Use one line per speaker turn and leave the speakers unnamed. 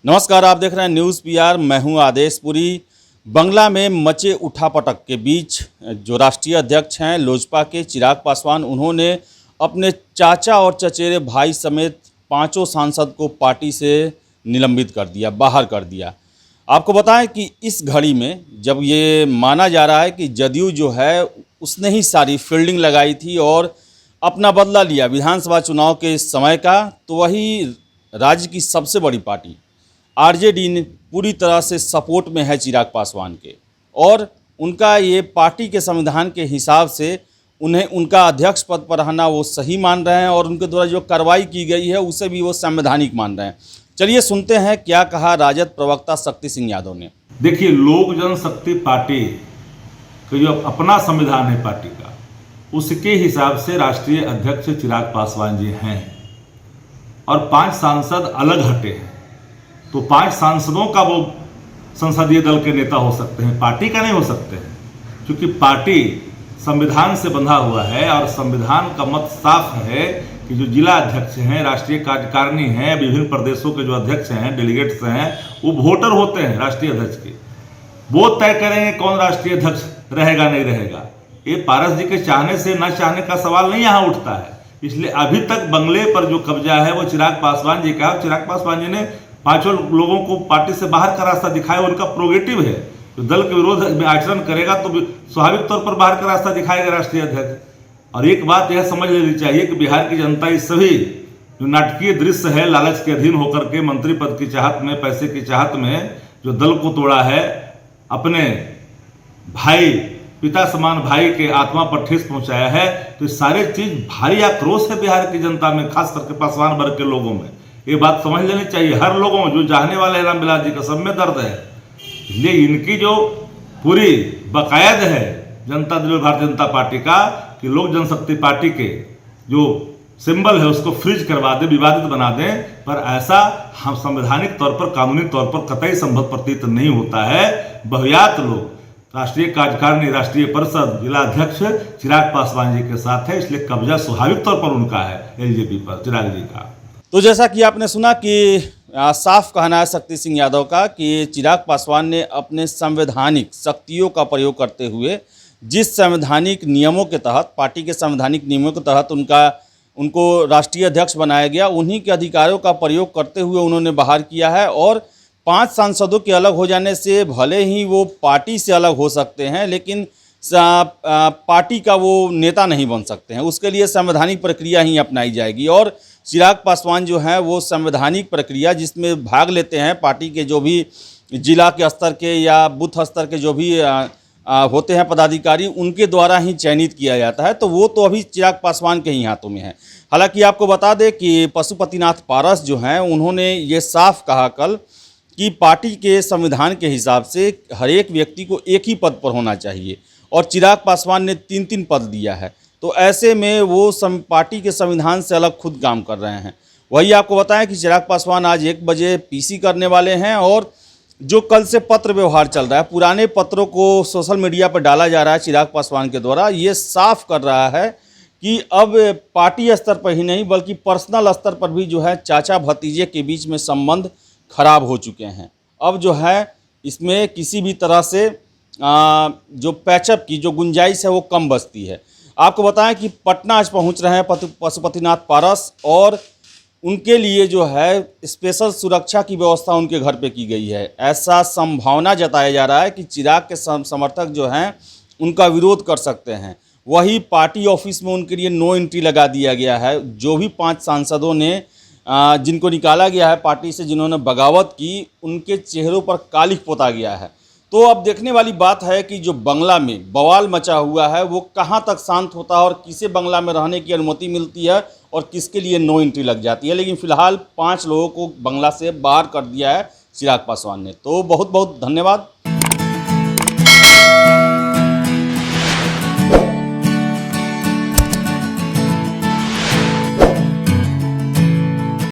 नमस्कार, आप देख रहे हैं न्यूज़ पीआर। मैं हूं आदेशपुरी। बंगला में मचे उठापटक के बीच जो राष्ट्रीय अध्यक्ष हैं लोजपा के चिराग पासवान, उन्होंने अपने चाचा और चचेरे भाई समेत पांचों सांसद को पार्टी से निलंबित कर दिया, बाहर कर दिया। आपको बताएं कि इस घड़ी में जब ये माना जा रहा है कि जदयू जो है उसने ही सारी फील्डिंग लगाई थी और अपना बदला लिया विधानसभा चुनाव के समय का, तो वही राज्य की सबसे बड़ी पार्टी आरजेडी ने पूरी तरह से सपोर्ट में है चिराग पासवान के, और उनका ये पार्टी के संविधान के हिसाब से उन्हें उनका अध्यक्ष पद पर रहना वो सही मान रहे हैं, और उनके द्वारा जो कार्रवाई की गई है उसे भी वो संवैधानिक मान रहे हैं। चलिए सुनते हैं क्या कहा राजद प्रवक्ता शक्ति सिंह यादव ने।
देखिए, लोक जनशक्ति पार्टी का जो अपना संविधान है पार्टी का, उसके हिसाब से राष्ट्रीय अध्यक्ष चिराग पासवान जी हैं और 5 सांसद अलग हटे हैं। तो 5 सांसदों का वो संसदीय दल के नेता हो सकते हैं, पार्टी का नहीं हो सकते हैं, क्योंकि पार्टी संविधान से बंधा हुआ है और संविधान का मत साफ है कि जो जिला अध्यक्ष हैं, राष्ट्रीय कार्यकारिणी हैं, विभिन्न प्रदेशों के जो अध्यक्ष हैं, डेलीगेट्स हैं, वो वोटर होते हैं राष्ट्रीय अध्यक्ष के। वो तय करेंगे कौन राष्ट्रीय अध्यक्ष रहेगा नहीं रहेगा। ये पारस जी के चाहने से न चाहने का सवाल नहीं यहाँ उठता है। इसलिए अभी तक बंगले पर जो कब्जा है वो चिराग पासवान जी का। चिराग पासवान जी ने 5 लोगों को पार्टी से बाहर का रास्ता दिखाया, उनका प्रोगेटिव है। जो दल के विरोध में आचरण करेगा तो स्वाभाविक तौर पर बाहर का रास्ता दिखाएगा राष्ट्रीय अध्यक्ष। और एक बात यह समझ लेनी चाहिए कि बिहार की जनता इस सभी जो नाटकीय दृश्य है, लालच के अधीन होकर के मंत्री पद की चाहत में, पैसे की चाहत में जो दल को तोड़ा है, अपने भाई, पिता समान भाई के आत्मा पर ठेस पहुंचाया है, तो ये सारे चीज भारी आक्रोश है बिहार की जनता में, खास करके पासवान वर्ग के लोगों में। ये बात समझ लेनी चाहिए हर लोगों जो चाहने वाले हैं रामविलास जी का, सब में दर्द है। इसलिए इनकी जो पूरी बाकायद है जनता दल भारतीय जनता पार्टी का कि लोक जनशक्ति पार्टी के जो सिंबल है उसको फ्रीज करवा दें, विवादित बना दें, पर ऐसा हम संवैधानिक तौर पर, कानूनी तौर पर कतई संभव प्रतीत नहीं होता है। बहुयात लोग राष्ट्रीय कार्यकारिणी, राष्ट्रीय परिषद, जिला अध्यक्ष चिराग पासवान जी के साथ है, इसलिए कब्जा स्वाभाविक तौर पर उनका है एलजेपी पर, चिराग जी का।
तो जैसा कि आपने सुना कि साफ कहना है शक्ति सिंह यादव का कि चिराग पासवान ने अपने संवैधानिक शक्तियों का प्रयोग करते हुए, जिस संवैधानिक नियमों के तहत, पार्टी के संवैधानिक नियमों के तहत उनको राष्ट्रीय अध्यक्ष बनाया गया, उन्हीं के अधिकारों का प्रयोग करते हुए उन्होंने बाहर किया है। और 5 सांसदों के अलग हो जाने से भले ही वो पार्टी से अलग हो सकते हैं, लेकिन पार्टी का वो नेता नहीं बन सकते हैं। उसके लिए संवैधानिक प्रक्रिया ही अपनाई जाएगी, और चिराग पासवान जो हैं वो संवैधानिक प्रक्रिया जिसमें भाग लेते हैं पार्टी के जो भी जिला के स्तर के या बूथ स्तर के जो भी होते हैं पदाधिकारी, उनके द्वारा ही चयनित किया जाता है। तो वो तो अभी चिराग पासवान के ही हाथों में है। हालांकि आपको बता दें कि पशुपतिनाथ पारस जो हैं उन्होंने ये साफ कहा कल कि पार्टी के संविधान के हिसाब से हर एक व्यक्ति को एक ही पद पर होना चाहिए, और चिराग पासवान ने 3-3 पद दिया है। तो ऐसे में वो पार्टी के संविधान से अलग खुद काम कर रहे हैं। वही आपको बताएं कि चिराग पासवान आज 1 बजे पीसी करने वाले हैं, और जो कल से पत्र व्यवहार चल रहा है, पुराने पत्रों को सोशल मीडिया पर डाला जा रहा है चिराग पासवान के द्वारा, ये साफ कर रहा है कि अब पार्टी स्तर पर ही नहीं बल्कि पर्सनल स्तर पर भी जो है चाचा भतीजे के बीच में संबंध खराब हो चुके हैं। अब जो है इसमें किसी भी तरह से जो पैचअप की जो गुंजाइश है वो कम बचती है। आपको बताएं कि पटना आज पहुंच रहे हैं पशुपतिनाथ पारस, और उनके लिए जो है स्पेशल सुरक्षा की व्यवस्था उनके घर पे की गई है। ऐसा संभावना जताया जा रहा है कि चिराग के समर्थक जो हैं उनका विरोध कर सकते हैं। वही पार्टी ऑफिस में उनके लिए नो एंट्री लगा दिया गया है। जो भी 5 सांसदों ने जिनको निकाला गया है पार्टी से, जिन्होंने बगावत की, उनके चेहरों पर कालिख पोता गया है। तो अब देखने वाली बात है कि जो बंगला में बवाल मचा हुआ है वो कहां तक शांत होता है, और किसे बंगला में रहने की अनुमति मिलती है और किसके लिए नो एंट्री लग जाती है। लेकिन फिलहाल 5 लोगों को बंगला से बाहर कर दिया है चिराग पासवान ने। तो बहुत बहुत धन्यवाद।